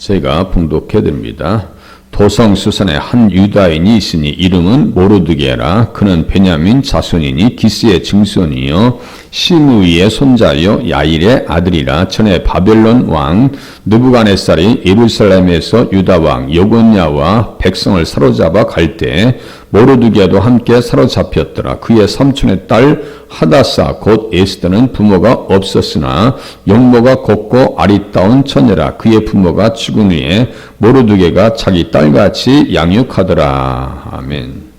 제가 봉독해 드립니다. 도성수산에 한 유다인이 있으니 이름은 모르드게라. 그는 베냐민 자손이니 기스의 증손이요 시므이의 손자요 야일의 아들이라. 전에 바벨론 왕 느부갓네살이 예루살렘에서 유다 왕 여고냐와 백성을 사로잡아 갈 때 모르드게도 함께 사로잡혔더라. 그의 삼촌의 딸 하다사 곧 에스더는 부모가 없었으나 영모가 곱고 아리따운 처녀라. 그의 부모가 죽은 후에 모르드게가 자기 딸같이 양육하더라. 아멘.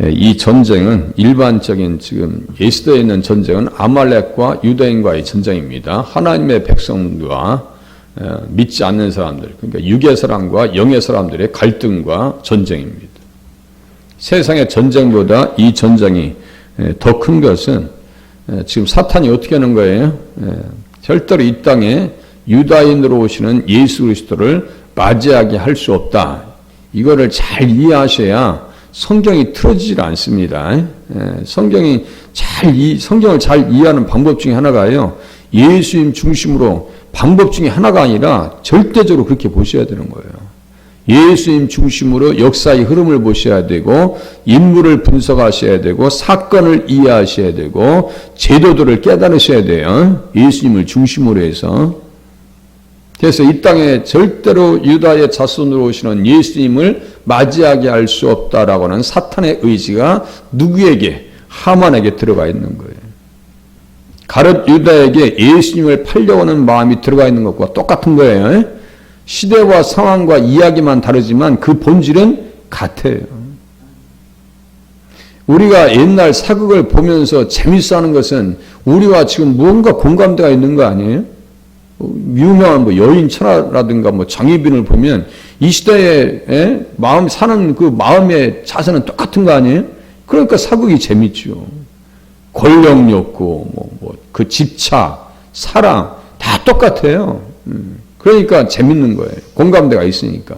이 전쟁은 일반적인 지금 에스더에 있는 전쟁은 아말렉과 유다인과의 전쟁입니다. 하나님의 백성과 믿지 않는 사람들, 그러니까 육의 사람과 영의 사람들의 갈등과 전쟁입니다. 세상의 전쟁보다 이 전쟁이 더 큰 것은 지금 사탄이 어떻게 하는 거예요? 절대로 이 땅에 유다인으로 오시는 예수 그리스도를 맞이하게 할 수 없다. 이거를 잘 이해하셔야 성경이 틀어지질 않습니다. 성경을 잘 이해하는 방법 중에 하나가요. 예수님 중심으로 방법 중에 하나가 아니라 절대적으로 그렇게 보셔야 되는 거예요. 예수님 중심으로 역사의 흐름을 보셔야 되고 인물을 분석하셔야 되고 사건을 이해하셔야 되고 제도들을 깨달으셔야 돼요. 예수님을 중심으로 해서. 그래서 이 땅에 절대로 유다의 자손으로 오시는 예수님을 맞이하게 할 수 없다라고 하는 사탄의 의지가 누구에게? 하만에게 들어가 있는 거예요. 가룟 유다에게 예수님을 팔려고 하는 마음이 들어가 있는 것과 똑같은 거예요. 시대와 상황과 이야기만 다르지만 그 본질은 같아요. 우리가 옛날 사극을 보면서 재밌어 하는 것은 우리와 지금 무언가 공감대가 있는 거 아니에요? 유명한 여인 천하라든가 장희빈을 보면 이 시대에 마음 사는 그 마음의 자세는 똑같은 거 아니에요? 그러니까 사극이 재밌죠. 권력 욕구, 그 집착, 사랑 다 똑같아요. 그러니까 재밌는 거예요. 공감대가 있으니까.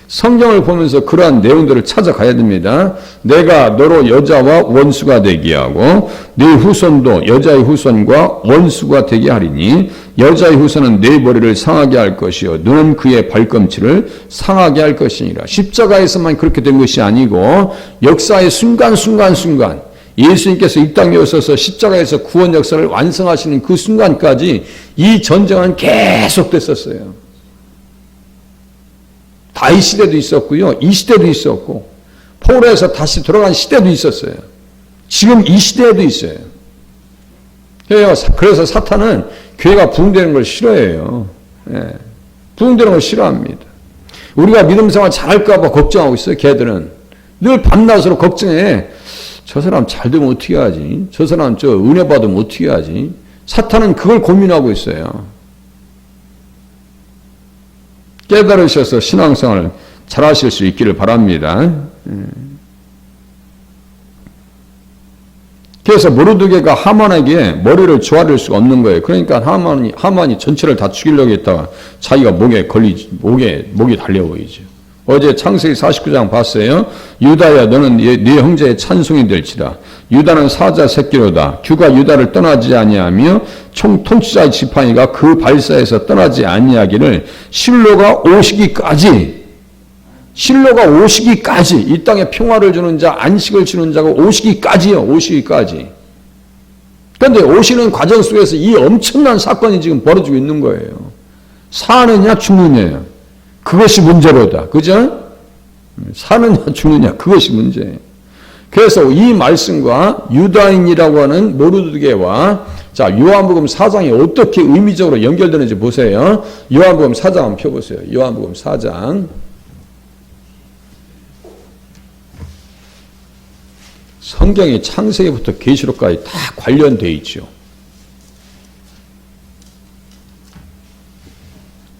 성경을 보면서 그러한 내용들을 찾아가야 됩니다. 내가 너로 여자와 원수가 되게 하고 네 후손도 여자의 후손과 원수가 되게 하리니 여자의 후손은 네 머리를 상하게 할 것이요 너는 그의 발꿈치를 상하게 할 것이니라. 십자가에서만 그렇게 된 것이 아니고 역사의 순간 예수님께서 이 땅에 오셔서 십자가에서 구원 역사를 완성하시는 그 순간까지 이 전쟁은 계속됐었어요. 다윗 시대도 있었고요. 이 시대도 있었고 포로에서 다시 돌아간 시대도 있었어요. 지금 이 시대에도 있어요. 그래서 사탄은 교회가 부흥되는 걸 싫어해요. 부흥되는 걸 싫어합니다. 우리가 믿음 생활 잘할까 봐 걱정하고 있어요. 걔들은 늘 밤낮으로 걱정해. 저 사람 잘 되면 어떻게 하지? 저 사람 은혜 받으면 어떻게 하지? 사탄은 그걸 고민하고 있어요. 깨달으셔서 신앙생활을 잘하실 수 있기를 바랍니다. 그래서 모르드게가 하만에게 머리를 조아릴 수가 없는 거예요. 그러니까 하만이 전체를 다 죽이려고 했다가 자기가 목에 달려 보이죠. 어제 창세기 49장 봤어요. 유다야 너는 네 형제의 찬송이 될지라. 유다는 사자 새끼로다. 규가 유다를 떠나지 아니하며 총 통치자의 지팡이가 그 발사에서 떠나지 아니하기를 실로가 오시기까지 이 땅에 평화를 주는 자 안식을 주는 자가 오시기까지요. 그런데 오시는 과정 속에서 이 엄청난 사건이 지금 벌어지고 있는 거예요. 사느냐 죽느냐요. 그것이 문제로다. 그죠? 사느냐 죽느냐 그것이 문제예요. 그래서 이 말씀과 유다인이라고 하는 모르드게와 요한복음 4장이 어떻게 의미적으로 연결되는지 보세요. 요한복음 4장 한번 펴보세요. 요한복음 4장. 성경이 창세기부터 계시록까지 다 관련되어 있죠.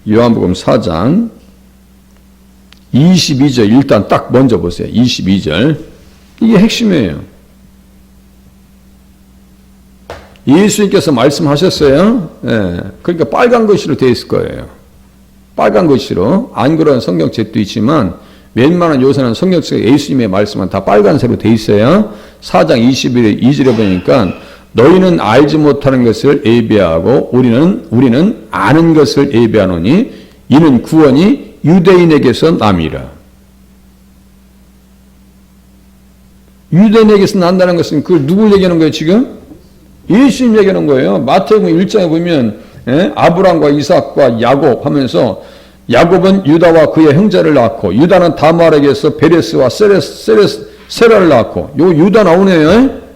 요한복음 4장 22절 일단 딱 먼저 보세요. 22절. 이게 핵심이에요. 예수님께서 말씀하셨어요. 그러니까 빨간 글씨로 되어 있을 거예요. 빨간 글씨로. 안 그런 성경책도 있지만 웬만한 요새는 성경책 예수님의 말씀은 다 빨간색으로 되어 있어요. 4장 22절에 보니까 너희는 알지 못하는 것을 예비하고 우리는 아는 것을 예비하노니 이는 구원이 유대인에게서 남이라. 유대인에게서 난다는 것은 그걸 누굴 얘기하는 거예요 지금? 예수님 얘기하는 거예요. 마태복음 1장에 보면 아브람과 이삭과 야곱 하면서 야곱은 유다와 그의 형제를 낳고 유다는 다말에게서 베레스와 세라를 낳고 요 유다 나오네요.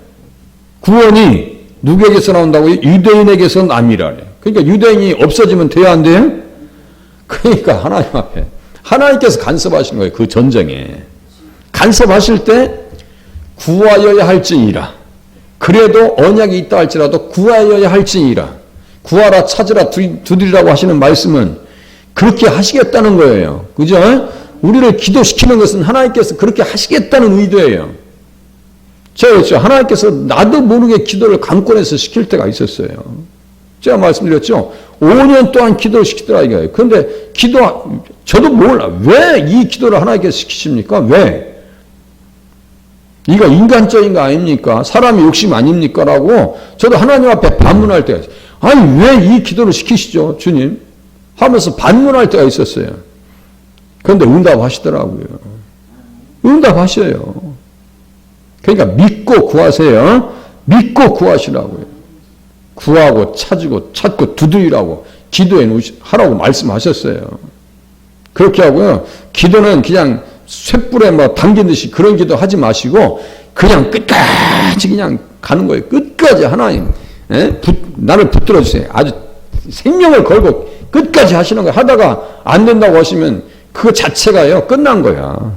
구원이 누구에게서 나온다고요? 유대인에게서 남이라. 그러니까 유대인이 없어지면 돼야 안 돼요? 그러니까 하나님 앞에 하나님께서 간섭하시는 거예요. 그 전쟁에 간섭하실 때 구하여야 할지니라. 그래도 언약이 있다 할지라도 구하여야 할지니라. 구하라 찾으라 두드리라고 하시는 말씀은 그렇게 하시겠다는 거예요. 그죠? 우리를 기도시키는 것은 하나님께서 그렇게 하시겠다는 의도예요. 그렇죠. 하나님께서 나도 모르게 기도를 강권해서 시킬 때가 있었어요. 제가 말씀드렸죠. 5년 동안 기도를 시키더라 이거예요. 그런데 저도 몰라. 왜 이 기도를 하나님께서 시키십니까? 왜? 이거 인간적인 거 아닙니까? 사람의 욕심 아닙니까? 라고 저도 하나님 앞에 반문할 때가 있어요. 아니 왜 이 기도를 시키시죠 주님? 하면서 반문할 때가 있었어요. 그런데 응답하시더라고요. 응답하셔요. 그러니까 믿고 구하세요. 믿고 구하시라고요. 구하고 찾고 두드리라고 기도해 하라고 말씀하셨어요. 그렇게 하고요. 기도는 그냥 쇳불에 뭐 담긴 듯이 그런 기도 하지 마시고 그냥 끝까지 그냥 가는 거예요. 끝까지 하나님 나를 붙들어 주세요. 아주 생명을 걸고 끝까지 하시는 거예요. 하다가 안 된다고 하시면 그거 자체가요 끝난 거야.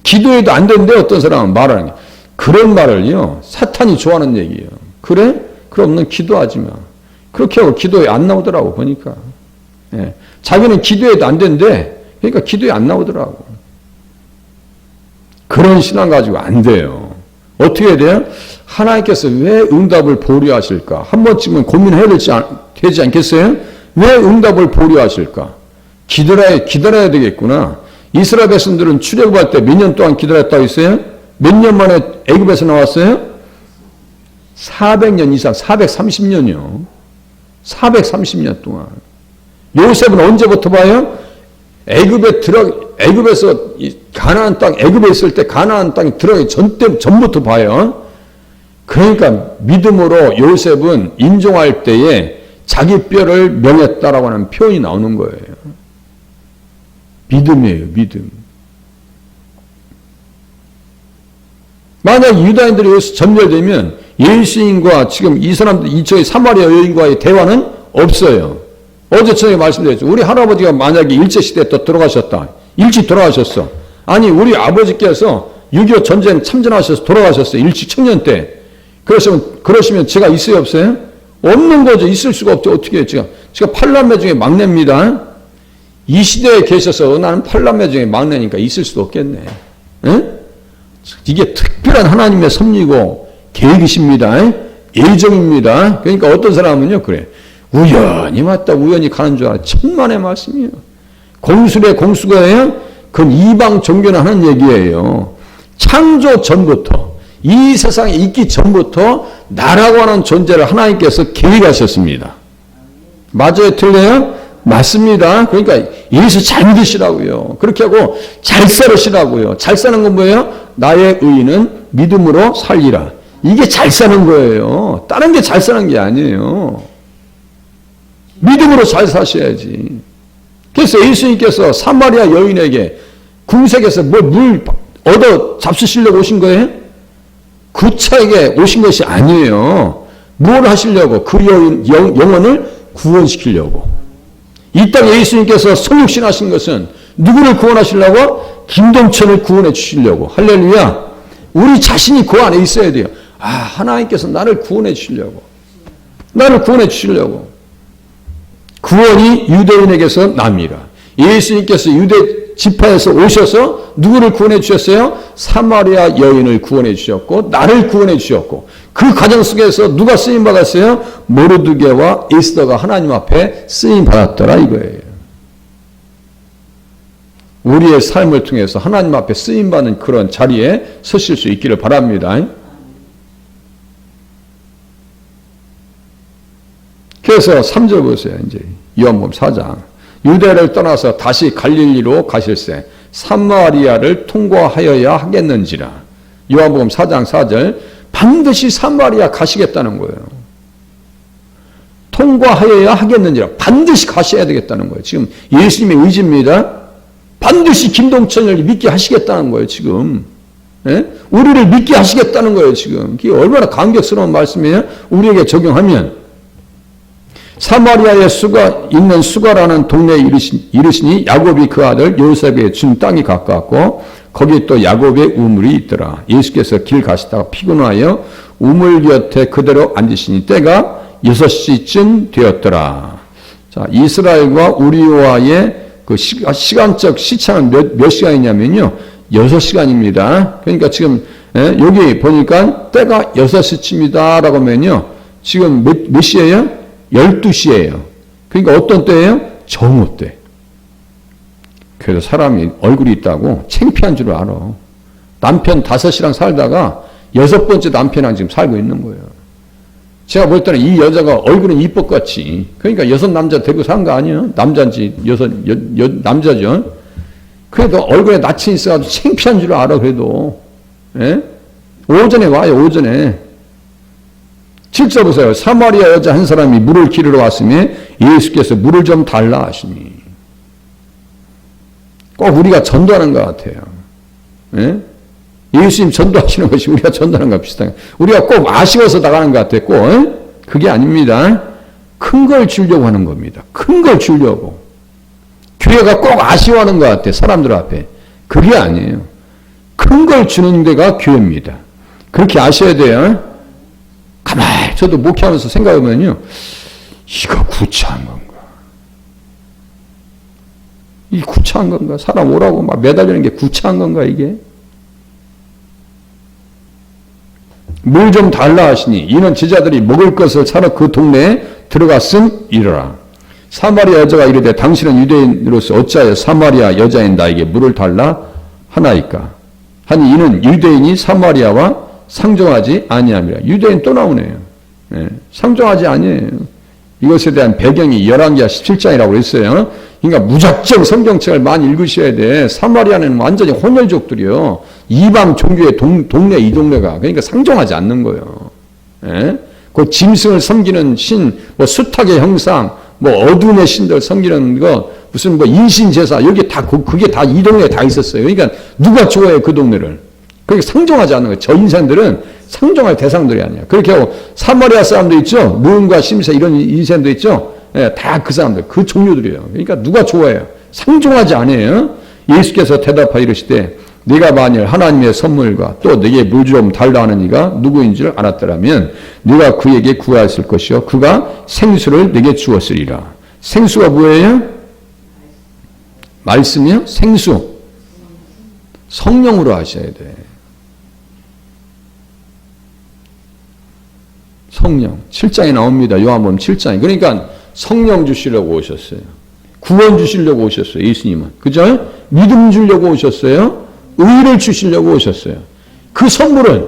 기도해도 안 되는데 어떤 사람은 말하는 게 그런 말을요 사탄이 좋아하는 얘기예요. 그래? 그럼 넌 기도하지 마. 그렇게 하고 기도에 안 나오더라고 보니까. 자기는 기도해도 안 된대. 그러니까 기도에 안 나오더라고. 그런 신앙 가지고 안 돼요. 어떻게 해야 돼요? 하나님께서 왜 응답을 보류하실까? 한 번쯤은 고민해야 되지 않겠어요? 왜 응답을 보류하실까? 기다려야 되겠구나. 이스라엘 백성들은 출애굽할 때 몇 년 동안 기다렸다고 했어요? 몇 년 만에 애굽에서 나왔어요? 400년 이상, 430년이요. 430년 동안. 요셉은 언제부터 봐요? 애굽에서 가나안 땅, 애굽에 있을 때 가나안 땅에 들어가기 전부터 봐요. 그러니까 믿음으로 요셉은 인종할 때에 자기 뼈를 명했다라고 하는 표현이 나오는 거예요. 믿음이에요, 믿음. 만약 유다인들이 여기서 전멸되면 예수님과 지금 이 사람들, 이쪽의 사마리아 여인과의 대화는 없어요. 어제 저녁에 말씀드렸죠. 우리 할아버지가 만약에 일제시대에 또 들어가셨다. 일찍 돌아가셨어. 아니, 우리 아버지께서 6.25 전쟁 참전하셔서 돌아가셨어요. 일찍 청년 때. 그러시면 제가 있어요, 없어요? 없는 거죠. 있을 수가 없죠. 어떻게 해요, 제가 8남매 중에 막내입니다. 이 시대에 계셔서 나는 8남매 중에 막내니까 있을 수도 없겠네. 응? 이게 특별한 하나님의 섭리고 계획이십니다. 예정입니다. 그러니까 어떤 사람은요, 그래. 우연히 왔다 우연히 가는 줄 알아. 천만의 말씀이에요. 공수래 공수가예요. 그건 이방 종교는 하는 얘기예요. 창조 전부터 이 세상에 있기 전부터 나라고 하는 존재를 하나님께서 계획하셨습니다. 맞아요? 틀려요? 맞습니다. 그러니까 예수 잘 믿으시라고요. 그렇게 하고 잘 살으시라고요. 잘 사는 건 뭐예요? 나의 의인은 믿음으로 살리라. 이게 잘 사는 거예요. 다른 게 잘 사는 게 아니에요. 믿음으로 잘 사셔야지. 그래서 예수님께서 사마리아 여인에게 궁색에서 물 얻어 잡수시려고 오신 거예요? 그 차에게 오신 것이 아니에요. 뭘 하시려고? 그 영혼을 구원시키려고. 이 땅에 예수님께서 성육신하신 것은 누구를 구원하시려고? 김동천을 구원해 주시려고. 할렐루야. 우리 자신이 그 안에 있어야 돼요. 아, 하나님께서 나를 구원해 주시려고. 나를 구원해 주시려고. 구원이 유대인에게서 남이라. 예수님께서 유대 지파에서 오셔서 누구를 구원해 주셨어요? 사마리아 여인을 구원해 주셨고 나를 구원해 주셨고 그 과정 속에서 누가 쓰임 받았어요? 모르드게와 에스더가 하나님 앞에 쓰임 받았더라 이거예요. 우리의 삶을 통해서 하나님 앞에 쓰임 받는 그런 자리에 서실 수 있기를 바랍니다. 그래서 3절 보세요. 이제 요한복음 4장. 유대를 떠나서 다시 갈릴리로 가실새 사마리아를 통과하여야 하겠는지라. 요한복음 4장 4절. 반드시 사마리아 가시겠다는 거예요. 통과하여야 하겠는지라. 반드시 가셔야 되겠다는 거예요. 지금 예수님의 의지입니다. 반드시 김동천을 믿게 하시겠다는 거예요. 지금. 예? 우리를 믿게 하시겠다는 거예요. 지금. 그게 얼마나 감격스러운 말씀이에요. 우리에게 적용하면. 사마리아에 있는 수가라는 동네에 이르시니 야곱이 그 아들 요셉에게 준 땅이 가까웠고 거기 또 야곱의 우물이 있더라. 예수께서 길 가시다가 피곤하여 우물 곁에 그대로 앉으시니 때가 6시쯤 되었더라. 자, 이스라엘과 우리와의 그 시간적 시차는 몇 시간이냐면요. 6시간입니다. 그러니까 지금 여기 보니까 때가 6시쯤이다 라고 하면요. 지금 몇 시예요? 12시예요. 그러니까 어떤 때예요? 정오 때. 그래서 사람이 얼굴이 있다고 창피한 줄 알아. 남편 5이랑 살다가 6번째 남편이랑 지금 살고 있는 거예요. 제가 볼 때는 이 여자가 얼굴은 이뻤겠지. 그러니까 6 남자 데리고 산 거 아니에요? 남자인지 남자죠. 그래도 얼굴에 낯이 있어가지고 창피한 줄 알아. 그래도 예? 오전에 와요. 오전에. 7절 보세요. 사마리아 여자 한 사람이 물을 기르러 왔으니 예수께서 물을 좀 달라 하시니. 꼭 우리가 전도하는 것 같아요. 예? 예수님 전도하시는 것이 우리가 전도하는 것 비슷한 거예요. 우리가 꼭 아쉬워서 나가는 것 같아요. 꼭. 그게 아닙니다. 큰 걸 주려고 하는 겁니다. 큰 걸 주려고. 교회가 꼭 아쉬워하는 것 같아요. 사람들 앞에. 그게 아니에요. 큰 걸 주는 데가 교회입니다. 그렇게 아셔야 돼요. 가만히 저도 목회하면서 생각해보면요. 이거 구차한 건가? 이 구차한 건가? 사람 오라고 막 매달리는 게 구차한 건가 이게? 물 좀 달라 하시니 이는 제자들이 먹을 것을 사러 그 동네에 들어갔음 이르라. 사마리아 여자가 이르되 당신은 유대인으로서 어찌하여 사마리아 여자인 나에게 물을 달라 하나이까? 하니 이는 유대인이 사마리아와 상종하지 아니함이라. 유대인 또 나오네요. 네, 상종하지 아니에요. 이것에 대한 배경이 열왕기하 17장이라고 그랬어요. 그러니까 무작정 성경책을 많이 읽으셔야 돼. 사마리아는 완전히 혼혈족들이요. 이방 종교의 동네 이 동네가. 그러니까 상종하지 않는 거예요. 예? 그 짐승을 섬기는 신, 뭐 수탉의 형상, 뭐 어둠의 신들 섬기는 거, 무슨 뭐 인신제사, 여기 다, 그게 다 이 동네에 다 있었어요. 그러니까 누가 좋아해요, 그 동네를. 그렇게 상종하지 않는 거예요. 저 인생들은 상종할 대상들이 아니야. 그렇게 하고 사마리아 사람도 있죠. 무음과 심세 이런 인생도 있죠. 예, 다 그 사람들, 그 종류들이에요. 그러니까 누가 좋아해요? 상종하지 않아요. 예수께서 대답하여 이르시되 네가 만일 하나님의 선물과 또 네게 물 좀 달라 하는 이가 누구인 줄 알았더라면 네가 그에게 구하였을 것이요 그가 생수를 네게 주었으리라. 생수가 뭐예요? 말씀이요? 생수. 성령으로 하셔야 돼. 성령. 7장에 나옵니다. 요한복음 7장에. 그러니까 성령 주시려고 오셨어요. 구원 주시려고 오셨어요. 예수님은. 그죠? 믿음 주려고 오셨어요. 의를 주시려고 오셨어요. 그 선물은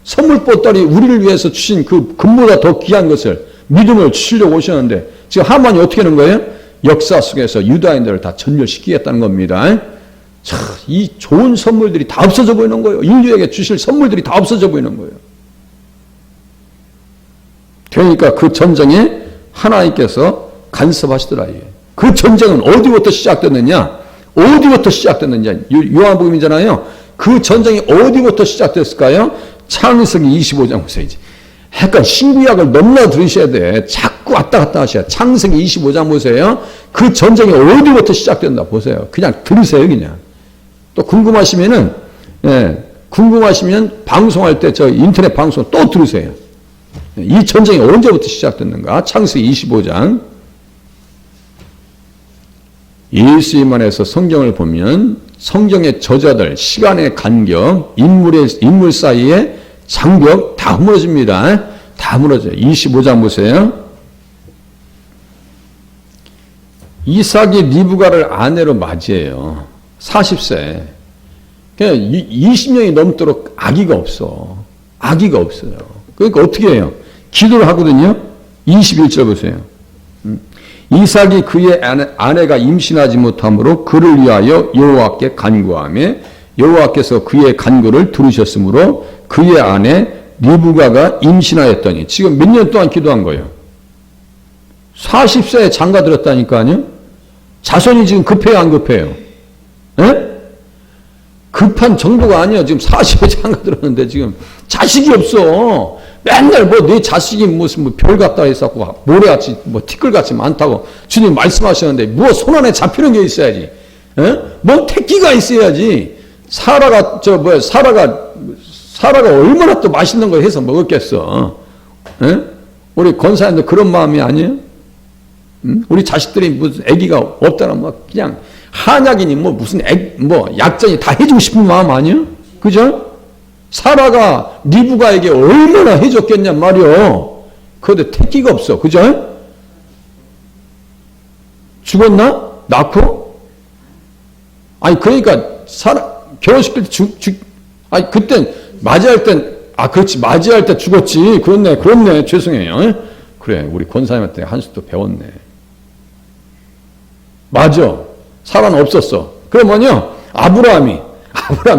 선물 보따리 우리를 위해서 주신 그 금보다 더 귀한 것을 믿음을 주시려고 오셨는데 지금 하만이 어떻게 하는 거예요? 역사 속에서 유다인들을 다 전멸시키겠다는 겁니다. 자, 이 좋은 선물들이 다 없어져 보이는 거예요. 인류에게 주실 선물들이 다 없어져 보이는 거예요. 그러니까 그 전쟁에 하나님께서 간섭하시더라. 그 전쟁은 어디부터 시작됐느냐? 어디부터 시작됐느냐? 요한복음이잖아요. 그 전쟁이 어디부터 시작됐을까요? 창세기 25장 보세요. 약간 신구약을 넘나 들으셔야 돼. 자꾸 왔다 갔다 하셔야 돼. 창세기 25장 보세요. 그 전쟁이 어디부터 시작된다 보세요. 그냥 들으세요. 그냥. 또 궁금하시면 방송할 때 저 인터넷 방송 또 들으세요. 이 전쟁이 언제부터 시작됐는가? 창세기 25장. 예수님 안에서 성경을 보면 성경의 저자들, 시간의 간격, 인물 사이의 장벽 다 무너집니다. 다 무너져요. 25장 보세요. 이삭이 리브가를 아내로 맞이해요. 40세. 그냥 20년이 넘도록 아기가 없어. 아기가 없어요. 그러니까 어떻게 해요? 기도를 하거든요. 21절 보세요. 이삭이 그의 아내가 임신하지 못함으로 그를 위하여 여호와께 간구하며 여호와께서 그의 간구를 들으셨으므로 그의 아내 리브가가 임신하였더니 지금 몇 년 동안 기도한 거예요. 40세에 장가들었다니까요. 자손이 지금 급해요, 안 급해요? 에? 급한 정도가 아니야. 지금 40에 장가들었는데 지금 자식이 없어. 맨날 뭐 내 자식이 무슨 뭐 별 같다 했었고 모래같이 뭐 티끌같이 많다고 주님 말씀하셨는데 뭐 손 안에 잡히는 게 있어야지. 에? 뭐 택기가 있어야지. 사라가 얼마나 또 맛있는 거 해서 먹었겠어. 에? 우리 권사님도 그런 마음이 아니에요? 우리 자식들이 무슨 아기가 없다나 뭐 그냥 한약이니 뭐 무슨 뭐 약전이 다 해주고 싶은 마음 아니에요? 그죠? 사라가 리브가에게 얼마나 해줬겠냐 말이요. 그런데 택기가 없어. 그죠? 죽었나? 낳고? 아니 그러니까 결혼시킬 때 아니 그땐 맞이할 땐 그렇지 맞이할 때 죽었지. 그렇네 죄송해요. 그래 우리 권사님한테 한 수 또 배웠네. 맞아. 사라는 없었어. 그러면요 아브라함이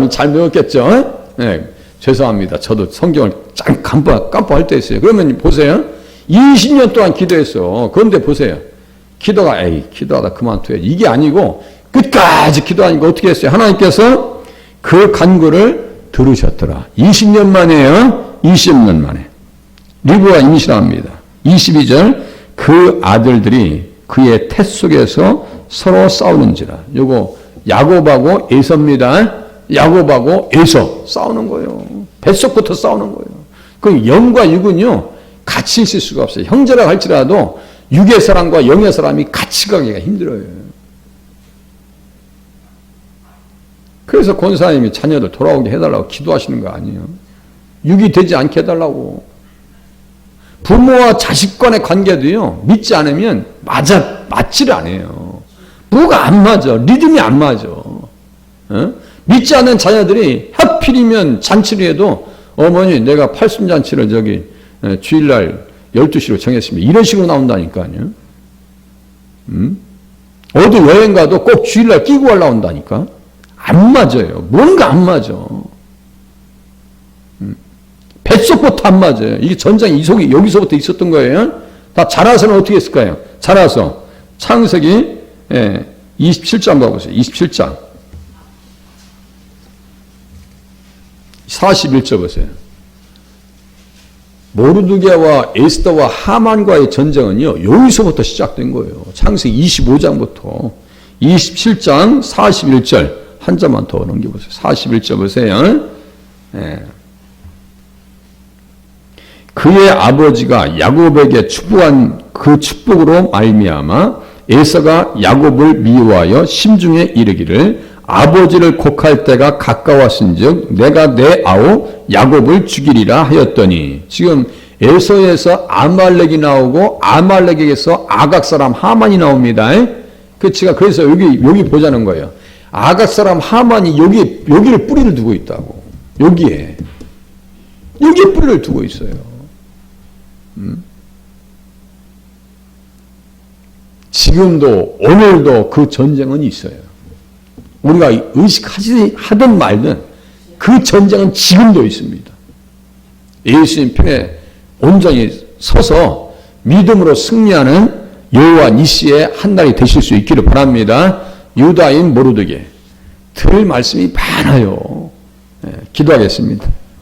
잘 배웠겠죠. 네, 죄송합니다. 저도 성경을 짱 깜빡할 때 있어요. 그러면 보세요. 20년 동안 기도했어. 그런데 보세요. 기도하다 그만둬야 이게 아니고 끝까지 기도하니까 어떻게 했어요? 하나님께서 그 간구를 들으셨더라. 20년 만에요. 20년 만에. 리브가 임신합니다. 22절 그 아들들이 그의 태 속에서 서로 싸우는지라. 요거 야곱하고 에서입니다. 야곱하고 에서 싸우는 거예요. 뱃속부터 싸우는 거예요. 그 영과 육은요 같이 있을 수가 없어요. 형제라 할지라도 육의 사람과 영의 사람이 같이 가기가 힘들어요. 그래서 권사님이 자녀들 돌아오게 해달라고 기도하시는 거 아니에요. 육이 되지 않게 해달라고. 부모와 자식 간의 관계도요 믿지 않으면 맞지를 않아요. 뭐가 안 맞아. 리듬이 안 맞아. 믿지 않는 자녀들이 하필이면 잔치를 해도 어머니 내가 팔순잔치를 주일날 12시로 정했습니다. 이런 식으로 나온다니까요. 어디 여행 가도 꼭 주일날 끼고 올라온다니까. 안 맞아요. 뭔가 안 맞아. 뱃속부터 안 맞아요. 이게 전장이 여기서부터 있었던 거예요. 다 자라서는 어떻게 했을까요? 자라서 창세기 27장 봐보세요. 27장 41절 보세요. 모르드게와 에스더와 하만과의 전쟁은요. 여기서부터 시작된 거예요. 창세기 25장부터 27장 41절 한 점만 더 넘겨보세요. 41절 보세요. 그의 아버지가 야곱에게 축복한 그 축복으로 말미암아 에서가 야곱을 미워하여 심중에 이르기를 아버지를 곡할 때가 가까웠은즉 내가 내 아우 야곱을 죽이리라 하였더니 지금 에서에서 아말렉이 나오고 아말렉에게서 아각 사람 하만이 나옵니다. 그래서 여기 보자는 거예요. 아각 사람 하만이 여기를 뿌리를 두고 있다고. 여기에 뿌리를 두고 있어요. 지금도 오늘도 그 전쟁은 있어요. 우리가 의식하든 말든 그 전쟁은 지금도 있습니다. 예수님 편에 온전히 서서 믿음으로 승리하는 여호와 니시의 한 날이 되실 수 있기를 바랍니다. 유다인 모르드게 들 말씀이 많아요. 기도하겠습니다.